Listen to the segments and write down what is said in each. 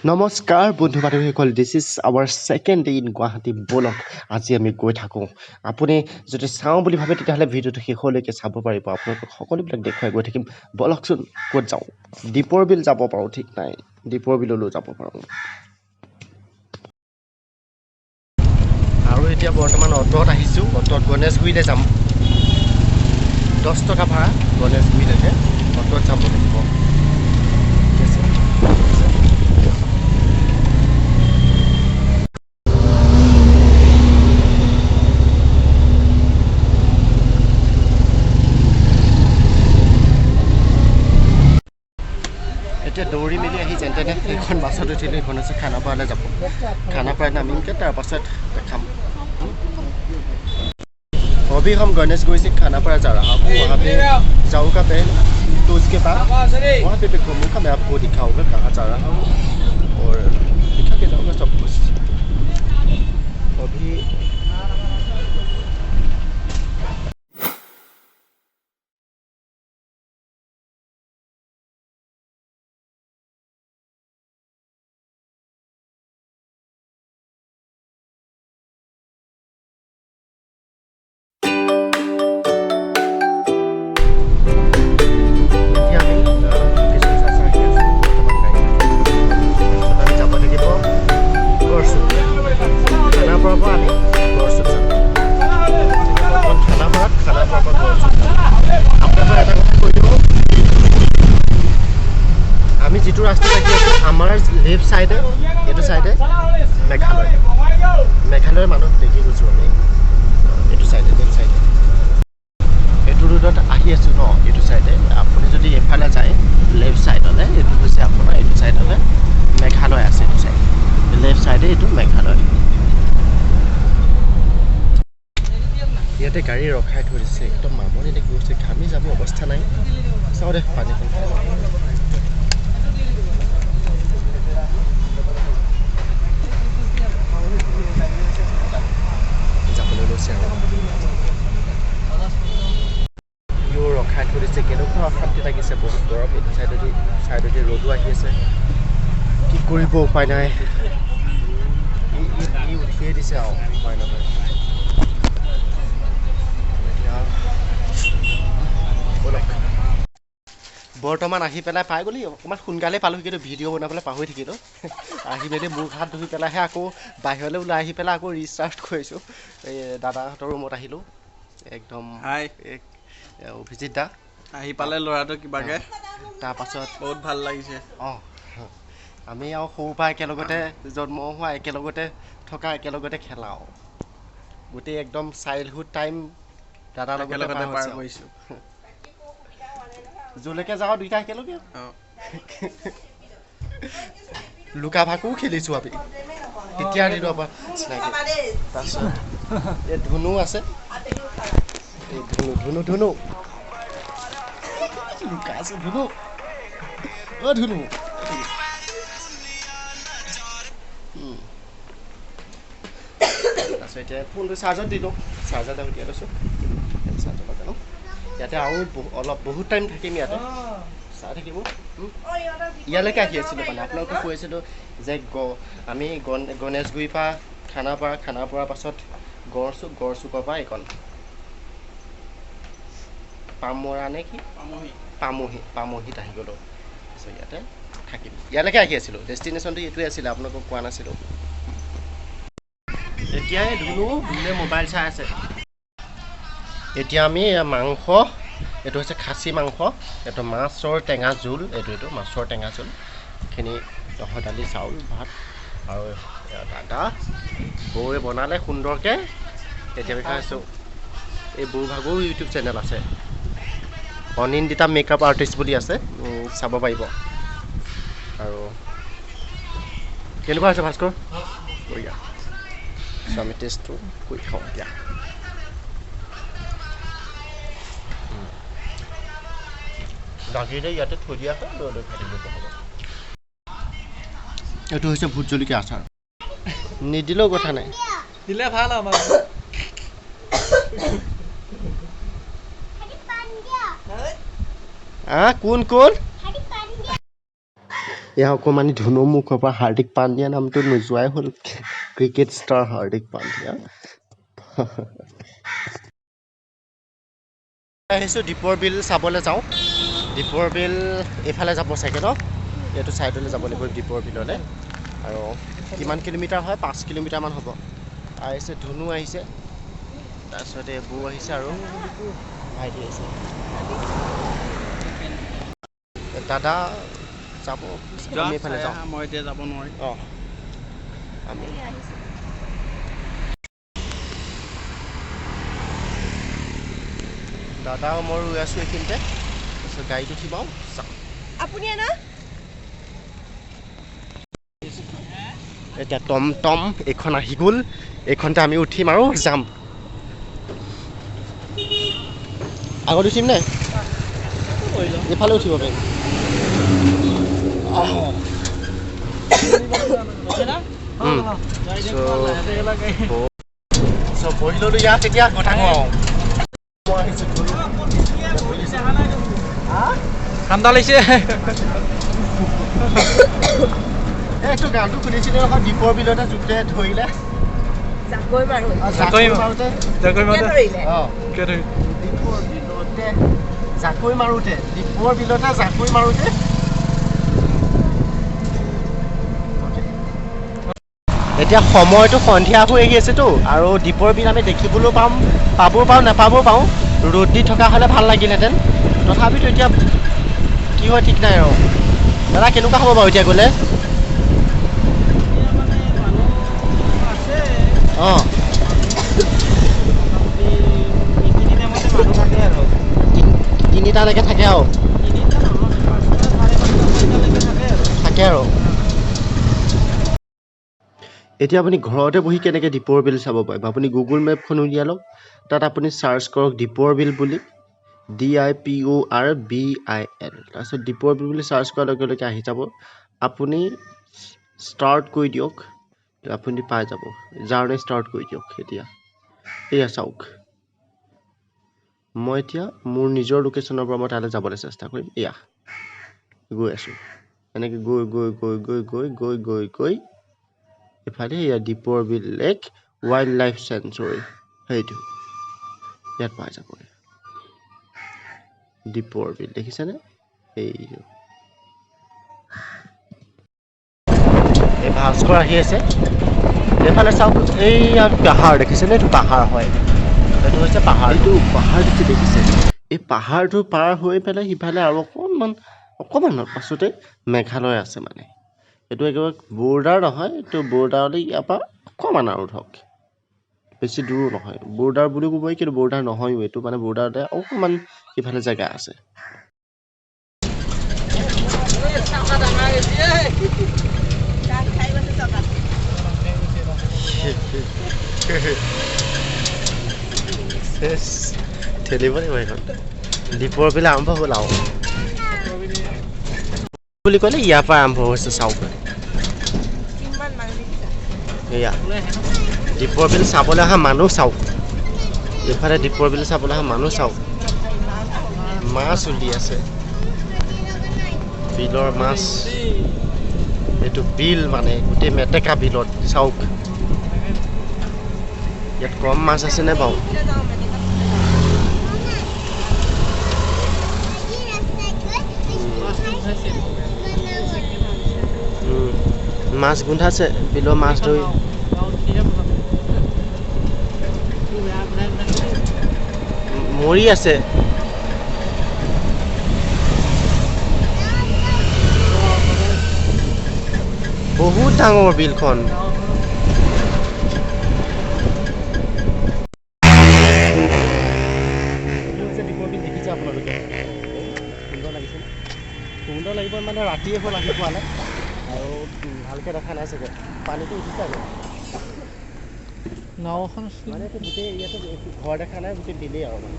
নমস্কাৰ বন্ধু বান্ধৱীসকল, this is our second day in Guwahati vlog আজি আমি গৈ থাকোঁ। আপুনি যদি চাওঁ বুলি ভাবে তেতিয়াহ'লে ভিডিঅ'টো শেষলৈকে চাব পাৰিব। আপোনালোকক সকলোবিলাক দেখুৱাই গৈ থাকিম। বলকচোন ক'ত যাওঁ? দীপৰ বিল যাব পাৰোঁ, ঠিক নাই, দীপৰ বিললৈও যাব পাৰোঁ। আৰু এতিয়া বৰ্তমান অট'ত আহিছোঁ। অট'ত গণেশগুৰিলৈ যাম। 10 টকা ভাড়া গণেশগুৰিলৈকে অট'ত যাব লাগিব। এতিয়া দৌৰি মেলি আহি যেন তেনে সেইখন বাছত উঠিলোঁ। সেইখন হৈছে খানাপাৰালৈ যাব। খানাপাৰাত নামিমগৈ, তাৰপাছত দেখাম। अभी हम गणेशगुरी से खानापारा जा रहा हूँ। वहाँ पे जाऊँगा मैं, तो उसके बाद वहाँ पे घूमूंगा। मैं आपको दिखाऊंगा कहाँ जा रहा हूँ और दिखा के जाऊँगा सब कुछ। अभी আমি যিটো ৰাস্তা দেখি আছোঁ, আমাৰ লেফ্ট চাইডে, এইটো চাইডে মেঘালয়ৰ মানুহ দেখি গৈছোঁ আমি। এইটো চাইডে, লেফ্ট চাইডে এইটো ৰোডত আহি আছোঁ ন। এইটো চাইডে আপুনি যদি এফালে যায় লেফ্ট চাইডলে, এইটো হৈছে আপোনাৰ এইটো চাইডলে মেঘালয় আছে। এইটো চাইডে লেফ্ট চাইডে এইটো মেঘালয়। ইয়াতে গাড়ী ৰখাই থৈ দিছে, একদম মামনি দেখি গৈছে। ঘামি যাব অৱস্থা নাই। চাওঁ দে পানীখন যাবলৈ লৈছে আৰু ইও ৰখাই থৈ দিছে। কেনেকুৱা অশান্তি লাগিছে, বহুত গৰম। এইটো চাইডেদি ৰ'দো আহি আছে। কি কৰিব, উপায় নাই। ই উঠিয়ে দিছে আৰু উপায় নাপায়। বৰ্তমান আহি পেলাই পাই গ'লি। অকণমান সোনকালে পালোঁ, কিন্তু ভিডিঅ' বনাবলৈ পাহৰি থাকিলোঁ। আহি মেলি মুখ হাত ধুই পেলাইহে আকৌ বাহিৰলৈ ওলাই আহি পেলাই আকৌ ৰিষ্টাৰ্ট কৰিছোঁ। এই দাদাহঁতৰ ৰুমত আহিলোঁ। একদম অভিজিত দা আহি পালে ল'ৰাটো কিবাকে। তাৰপাছত বহুত ভাল লাগিছে। অঁ, আমি আৰু সৰুৰ পৰা একেলগতে জন্ম হোৱা, একেলগতে থকা, একেলগতে খেলাও। গোটেই একদম চাইল্ডহুড টাইম দাদাৰ লগতে পাৰ কৰিছোঁ। য'লৈকে যাওঁ দুইটা একেলগে। লুকা ভাকুও খেলিছোঁ আমি তেতিয়াৰ দিনৰ পৰা চিনাকি। তাৰপিছত এই ধুনু আছে, এই ধুনু লুকা আছে। ধুনু, অ' ধুনু। তাৰপিছত এতিয়া ফোনটো চাৰ্জত দিলোঁ। চাৰ্জত উলিয়াই লৈছোঁ। চাৰ্জত লগালোঁ। ইয়াতে আৰু বহুত টাইম থাকিম ইয়াতে, চাই থাকিব। ইয়ালৈকে আহি আছিলোঁ মানে আপোনালোকক কৈ আছিলোঁ যে আমি গণেশগুৰিৰ পৰা খানাপাৰাৰ পাছত গড়চুকৰ পৰা এইকণ পামৰা নে কি পামহিত আহি গ'লোঁ। তাৰপিছত ইয়াতে থাকিম। ইয়ালৈকে আহি আছিলোঁ। ডেষ্টিনেশ্যনটো এইটোৱে আছিলে, আপোনালোকক কোৱা নাছিলোঁ। এতিয়াই ধুনুৱে মোবাইল চাই আছে। এতিয়া আমি মাংস, এইটো হৈছে খাচী মাংস, এইটো মাছৰ টেঙা জোল, এইটো মাছৰ টেঙা জোল। এইখিনি ৰহৰ দালি, চাউল, ভাত আৰু দাদা বৌৱে বনালে সুন্দৰকৈ। এতিয়া আমি খাইছোঁ। এই বৌ ভাগৰো ইউটিউব চেনেল আছে, অনিন্দিতা মেকআপ আৰ্টিষ্ট বুলি আছে, চাব পাৰিব। আৰু কেনেকুৱা হৈছে ভাস্কৰ? বঢ়িয়া। চ' আমি টেষ্টটো কৰি খাওঁ এতিয়া। গাখীৰে ইয়াতে থৈ দিয়া হয়, লৈ খাই দিব হ'ব। এইটো হৈছে ভোট জলকীয়া আচাৰ। নিদিলেও কথা নাই, দিলে ভাল আমাৰ। কোন এয়া অকণমানি ধুনুৰ মুখৰ পৰা হাৰ্দিক পাণ্ডিয়া নামটো নোযোৱাই হ'ল ক্ৰিকেট ষ্টাৰ হাৰ্দিক পাণ্ডিয়া আহিছোঁ দীপৰ বিল চাবলৈ যাওঁ দীপৰ বিল এইফালে যাব চাগে ন এইটো ছাইডলৈ যাব লাগিব দীপৰ বিললৈ আৰু কিমান কিলোমিটাৰ হয় 5 কিলোমিটাৰমান হ'ব আহিছে ধুনু আহিছে তাৰপিছতে বৌ আহিছে আৰু ভাইটি আহিছে দাদা যাব আমি এইফালে যাওঁ মই এতিয়া যাব নোৱাৰিম অঁ আমি দাদা মই ৰৈ আছোঁ এইখিনিতে তাৰপিছত গাড়ীত উঠি পাওঁ চাওঁ আপুনি না এতিয়া টম এইখন আহি গ'ল এইখনতে আমি উঠিম আৰু যাম আগত উঠিম নে এইফালে উঠিব পাৰিম বহি ল'লোঁ ইয়াত এতিয়া কথা কওঁ ঠাণ্ডা লাগিছে এইটো গানটো শুনিছিলোঁ নহয় দীপৰ বিলতে জোকে ধৰিলে জাকৈ মাৰো জাকৈ মাৰোঁতে ধৰিলে অঁ দীপৰ বিলতে জাকৈ মাৰোঁতে দীপৰ বিলতে জাকৈ মাৰোঁতে এতিয়া সময়টো সন্ধিয়া হৈ আহি আছেতো আৰু দীপৰ বিল আমি দেখিবলৈও পাবও পাওঁ নাপাবও পাওঁ ৰ'দ দি থকা হ'লে ভাল লাগিলহেঁতেন তথাপিতো এতিয়া কি হয় ঠিক নাই আৰু দাদা কেনেকুৱা হ'ব বাৰু এতিয়া গ'লে অঁ তিনিটালৈকে থাকে আৰু থাকে আৰু এতিয়া আপুনি ঘৰতে বহি কেনেকৈ দীপৰ বিল চাব পাৰিব আপুনি গুগল মেপখন উলিয়াই লওক তাত আপুনি চাৰ্চ কৰক দীপৰ বিল বুলি DIPORBIL তাৰপিছত দীপৰ বিল বুলি চাৰ্চ কৰাৰ লগে লগে আহি যাব আপুনি ষ্টাৰ্ট কৰি দিয়ক আপুনি পাই যাব জাৰ্ণি ষ্টাৰ্ট কৰি দিয়ক এতিয়া এয়া চাওক মই এতিয়া মোৰ নিজৰ লোকেশ্যনৰ পৰা মই তালৈ যাবলৈ চেষ্টা কৰিম এয়া গৈ আছোঁ এনেকৈ গৈ ইফালে এয়া দীপৰ বিল লেক ৱাইল্ড লাইফ চেঞ্চুৰী সেইটো ইয়াত পাই যাব দীপৰ বিল দেখিছেনে এইটো এই ভাস্কৰ আহি আছে এইফালে চাওক এই পাহাৰ দেখিছেনে এইটো পাহাৰ হয় এইটো হৈছে পাহাৰ এইটো পাহাৰ দেখিছে এই পাহাৰটো পাৰ হৈ পেলাই সিফালে আৰু অকণমানৰ পাছতে মেঘালয় আছে মানে এইটো একেবাৰে বৰ্ডাৰ নহয় এইটো বৰ্ডাৰলৈ ইয়াৰ পৰা অকণমান আৰু ধৰক বেছি দূৰো নহয় বৰ্ডাৰ বুলি ক'ব পাৰি কিন্তু বৰ্ডাৰ নহয়ও এইটো মানে বৰ্ডাৰতে অকণমান ইফালে জেগা আছে ঠেলিব লাগিব এইখন দীপৰ বিল আৰম্ভ হ'ল আৰু বুলি ক'লে ইয়াৰ পৰা আৰম্ভ হৈছে চাওক এয়া দীপৰ বিল চাবলৈ অহা মানুহ চাওক এইফালে দীপৰ বিল চাবলৈ অহা মানুহ চাওক মাছ উলি আছে বিলৰ মাছ এইটো বিল মানে গোটেই মেটেকা বিলত চাওক ইয়াত কম মাছ আছেনে বাৰু মাছ গোন্ধাইছে বিলৰ মাছ ধৰি মৰি আছে বহুত ডাঙৰ বিলখন দেখিছে আপোনালোকে সুন্দৰ লাগিব মানে ৰাতিয়ে হ'ল আহি পোৱা নাই আৰু ভালকৈ দেখা নাই চাগে পানীটো উঠিছে আৰু নাওখন মানে গোটেই ইয়াতে ঘৰ দেখা নাই গোটেই বিলেই আৰু মানে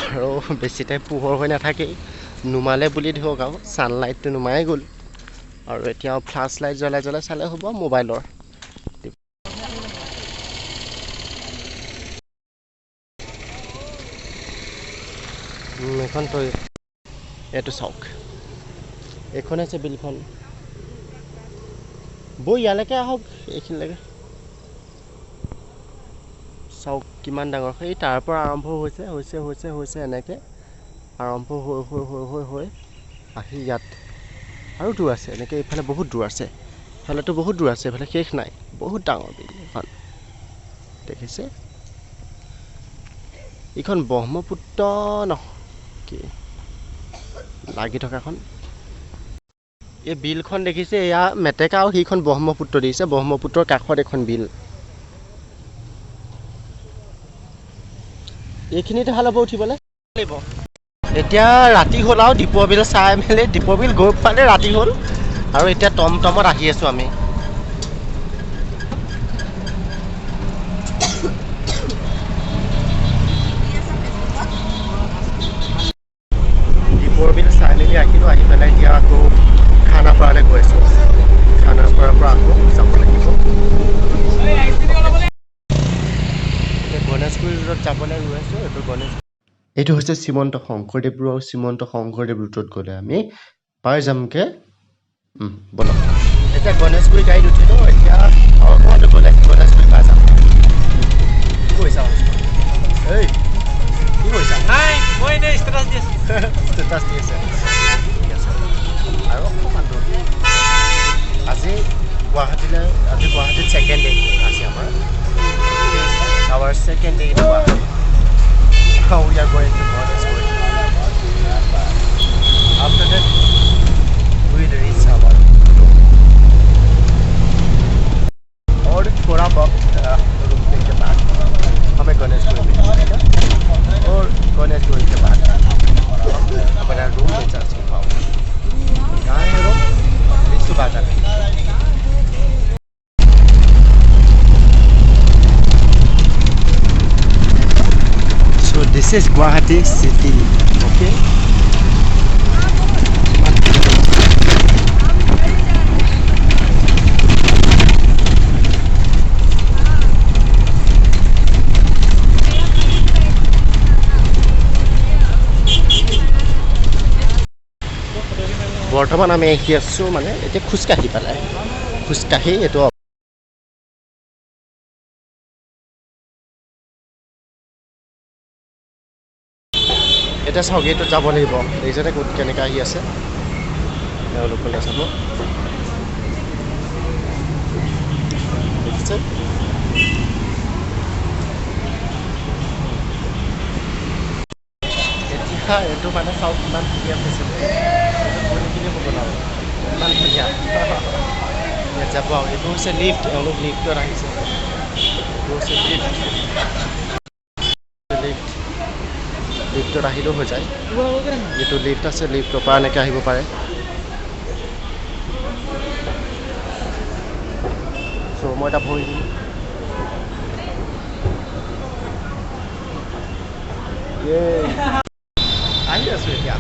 আৰু বেছি টাইম পোহৰ হৈ নাথাকেই নুমালে বুলি ধৰক আৰু ছানলাইটটো নুমাই গ'ল আৰু এতিয়া ফ্লাছ লাইট জ্বলাই চালে হ'ব মোবাইলৰ এখন তই এইটো চাওক এইখন আছে বিলখন বৈ ইয়ালৈকে আহক এইখিনিলৈকে চাওক কিমান ডাঙৰ সেই তাৰ পৰা আৰম্ভ হৈছে এনেকৈ আৰম্ভ হৈ আহি ইয়াত আৰু দূৰ আছে এনেকৈ এইফালে বহুত দূৰ আছে এইফালেতো বহুত দূৰ আছে এইফালে শেষ নাই বহুত ডাঙৰ বিল এখন দেখিছে এইখন ব্ৰহ্মপুত্ৰ কি লাগি থকাখন এই বিলখন দেখিছে এয়া মেটেকা আৰু সেইখন ব্ৰহ্মপুত্ৰ দেখিছে ব্ৰহ্মপুত্ৰৰ কাষত এখন বিল এইখিনিতে ভাল হ'ব উঠিবলৈ লাগিব এতিয়া ৰাতি হ'ল আৰু দীপৰ বিল চাই মেলি দীপৰ বিল গৈ পালে ৰাতি হ'ল আৰু এতিয়া টমটমত আহি আছোঁ আমি দীপৰ বিল চাই মেলি আহিলোঁ আহি পেলাই এতিয়া আকৌ খানাপাৰালৈ গৈ আছোঁ খানাপাৰাৰ পৰা আকৌ যাব লাগিব গণেশগুৰি ৰোডত যাবলৈ গৈ আছোঁ এইটো গণেশ এইটো হৈছে শ্ৰীমন্ত শংকৰদেৱ আৰু শ্ৰীমন্ত শংকৰদেৱ ৰোডত গ'লে আমি পাই যামগৈ বলক এতিয়া গণেশগুৰি গাড়ীত উঠিলোঁ এতিয়া ঘৰতে গ'লে গণেশগুৰি পাই যাম কি কৰিছা এই কি কৰিছা মই এনেই ষ্টেটাছ দি আছোঁ ষ্টেটাছ দি আছে ঠিক আছে আৰু অকণমান দূৰ আজি গুৱাহাটীত ছেকেণ্ড ডে আছে আমাৰ our second day in Guwahati. Now we are going to Ganeshguri. After that, we will reach our room. और थोड़ा वक्त रूम के बाद हमें गणेशगुरी में जाएगा और गणेशगुरी के बाद हमारा रूम में जा सकता हूँ कहाँ है रूम लिसु बाजार This is Guwahati city, okay? বৰ্তমান আমি আহি আছোঁ মানে এতিয়া খোজকাঢ়ি পেলাই খোজকাঢ়ি এইটো এতিয়া চাওক এইটোত যাব লাগিব এইজনে ক'ত কেনেকৈ আহি আছে তেওঁলোকলৈ চাব দেখিছে এতিয়া এইটো মানে চাওক কিমান ধুনীয়া ফেচিলিটি এইখিনি হ'ব নোৱাৰো ইমান ধুনীয়া ইয়াত যাব আৰু এইটো হৈছে লিফ্ট এওঁলোক লিফ্টত আহিছে এইটো হৈছে লিফ্ট লিফ্টত আহিলেও হৈ যায় যিটো লিফ্ট আছে লিফ্টৰ পৰা এনেকৈ আহিব পাৰে চ' মই এটা ভৰি দিম আহি আছোঁ এতিয়া